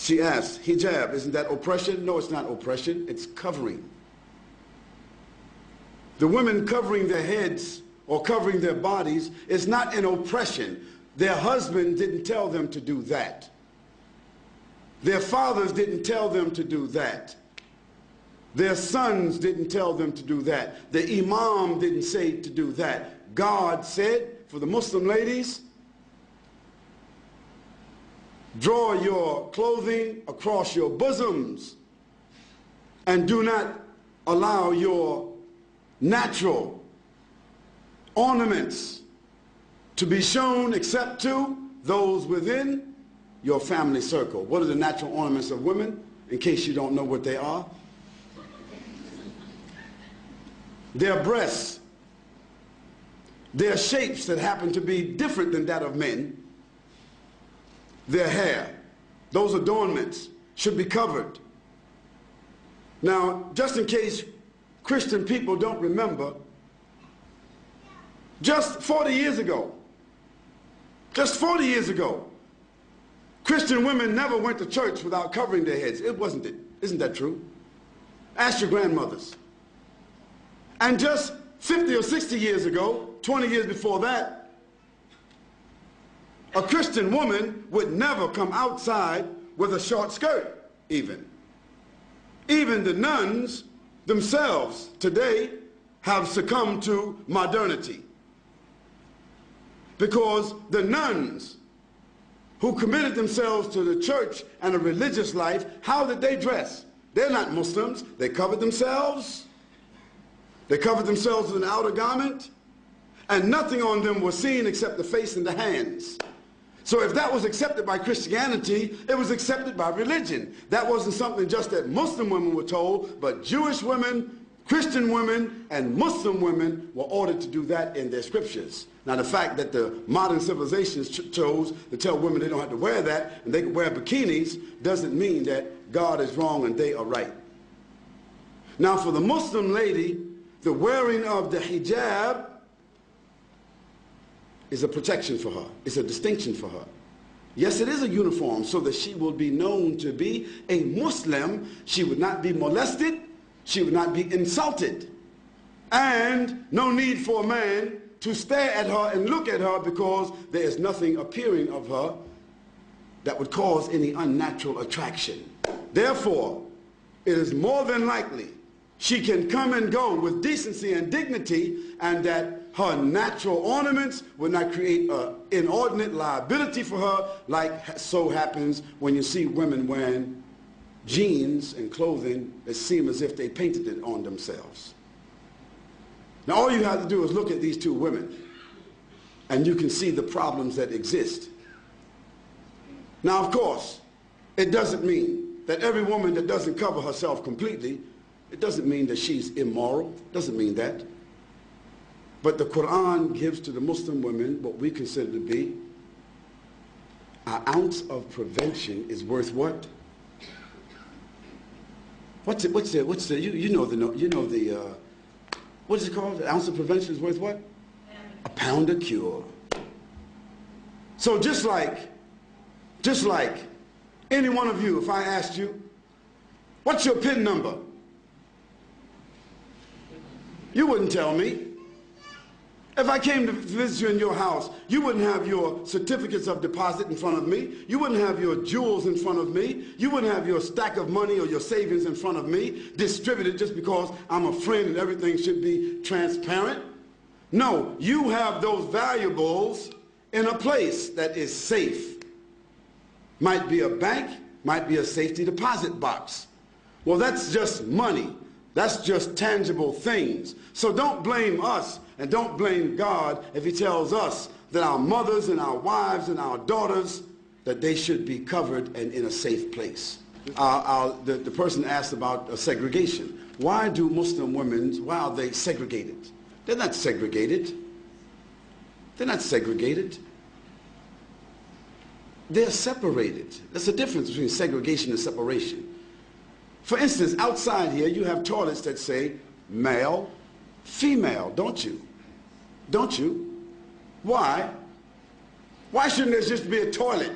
She asked, hijab, isn't that oppression? No, it's not oppression, it's covering. The women covering their heads or covering their bodies is not an oppression. Their husband didn't tell them to do that. Their fathers didn't tell them to do that. Their sons didn't tell them to do that. The imam didn't say to do that. God said, for the Muslim ladies, draw your clothing across your bosoms and do not allow your natural ornaments to be shown except to those within your family circle. What are the natural ornaments of women, in case you don't know what they are? Their breasts, their shapes that happen to be different than that of men, their hair, those adornments should be covered. Now, just in case Christian people don't remember, just 40 years ago, Christian women never went to church without covering their heads. It wasn't it. Isn't that true? Ask your grandmothers. And just 50 or 60 years ago, 20 years before that, a Christian woman would never come outside with a short skirt, even. Even the nuns themselves today have succumbed to modernity. Because the nuns who committed themselves to the church and a religious life, how did they dress? They're not Muslims. They covered themselves. They covered themselves with an outer garment, and nothing on them was seen except the face and the hands. So if that was accepted by Christianity, it was accepted by religion. That wasn't something just that Muslim women were told, but Jewish women, Christian women, and Muslim women were ordered to do that in their scriptures. Now the fact that the modern civilizations chose to tell women they don't have to wear that and they can wear bikinis doesn't mean that God is wrong and they are right. Now for the Muslim lady, the wearing of the hijab is a protection for her. It's a distinction for her. Yes, it is a uniform so that she will be known to be a Muslim. She would not be molested. She would not be insulted. And no need for a man to stare at her and look at her because there is nothing appearing of her that would cause any unnatural attraction. Therefore, it is more than likely she can come and go with decency and dignity, and that her natural ornaments will not create an inordinate liability for her, like so happens when you see women wearing jeans and clothing that seem as if they painted it on themselves. Now all you have to do is look at these two women and you can see the problems that exist. Now of course, it doesn't mean that every woman that doesn't cover herself completely, it doesn't mean that she's immoral, it doesn't mean that. But the Quran gives to the Muslim women what we consider to be an ounce of prevention is worth what? What's it, you know the, what is it called? An ounce of prevention is worth what? A pound of cure. So just like any one of you, if I asked you, what's your PIN number? You wouldn't tell me. If I came to visit you in your house, you wouldn't have your certificates of deposit in front of me. You wouldn't have your jewels in front of me. You wouldn't have your stack of money or your savings in front of me, distributed just because I'm a friend and everything should be transparent. No, you have those valuables in a place that is safe. Might be a bank, might be a safety deposit box. Well, that's just money. That's just tangible things. So don't blame us and don't blame God if he tells us that our mothers and our wives and our daughters, that they should be covered and in a safe place. The person asked about segregation. Why do Muslim women, why are they segregated? They're not segregated. They're not segregated. They're separated. There's a difference between segregation and separation. For instance, outside here, you have toilets that say male, female, don't you? Don't you? Why? Why shouldn't there just be a toilet?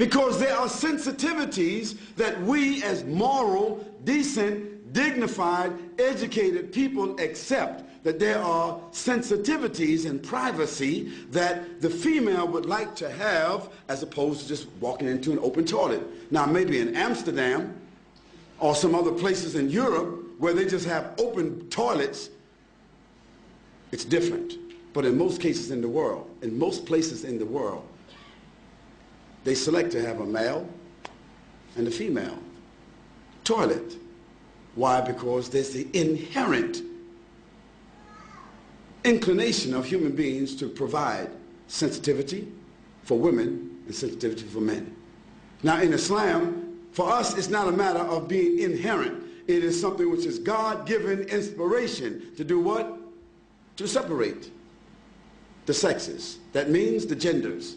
Because there are sensitivities that we as moral, decent, dignified, educated people accept, that there are sensitivities and privacy that the female would like to have as opposed to just walking into an open toilet. Now maybe in Amsterdam or some other places in Europe where they just have open toilets, it's different. But in most cases in the world, in most places in the world, they select to have a male and a female toilet. Why? Because there's the inherent inclination of human beings to provide sensitivity for women and sensitivity for men. Now in Islam, for us, it's not a matter of being inherent. It is something which is God-given inspiration to do what? To separate the sexes. That means the genders.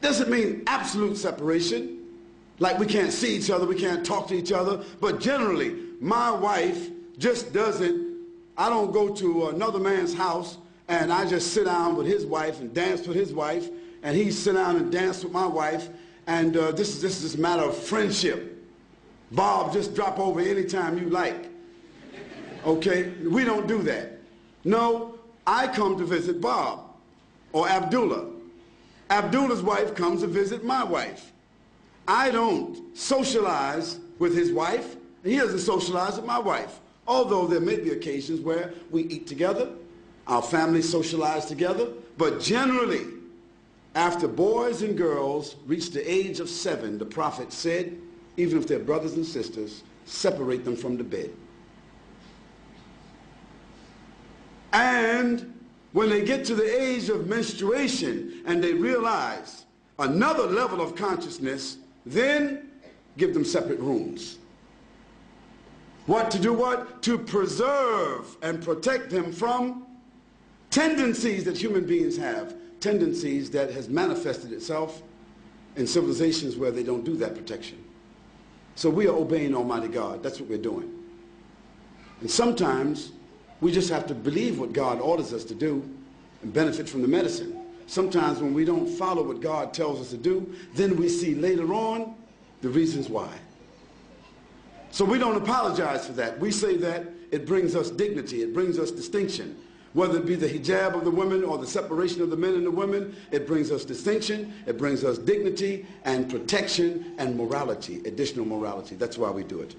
Doesn't mean absolute separation, like we can't see each other, we can't talk to each other, but generally, my wife just doesn't, I don't go to another man's house and I just sit down with his wife and dance with his wife, and he sit down and dance with my wife, and this is a matter of friendship. Bob, just drop over anytime you like. Okay? We don't do that. No, I come to visit Bob or Abdullah. Abdullah's wife comes to visit my wife. I don't socialize with his wife, and he doesn't socialize with my wife. Although there may be occasions where we eat together, our families socialize together, but generally, after boys and girls reach the age of 7, the Prophet said, even if they're brothers and sisters, separate them from the bed. And when they get to the age of menstruation and they realize another level of consciousness, then give them separate rooms. What to do what? To preserve and protect them from tendencies that human beings have, tendencies that has manifested itself in civilizations where they don't do that protection. So we are obeying Almighty God. That's what we're doing. And sometimes we just have to believe what God orders us to do and benefit from the medicine. Sometimes when we don't follow what God tells us to do, then we see later on the reasons why. So we don't apologize for that. We say that it brings us dignity, it brings us distinction. Whether it be the hijab of the women or the separation of the men and the women, it brings us distinction, it brings us dignity and protection and morality, additional morality. That's why we do it.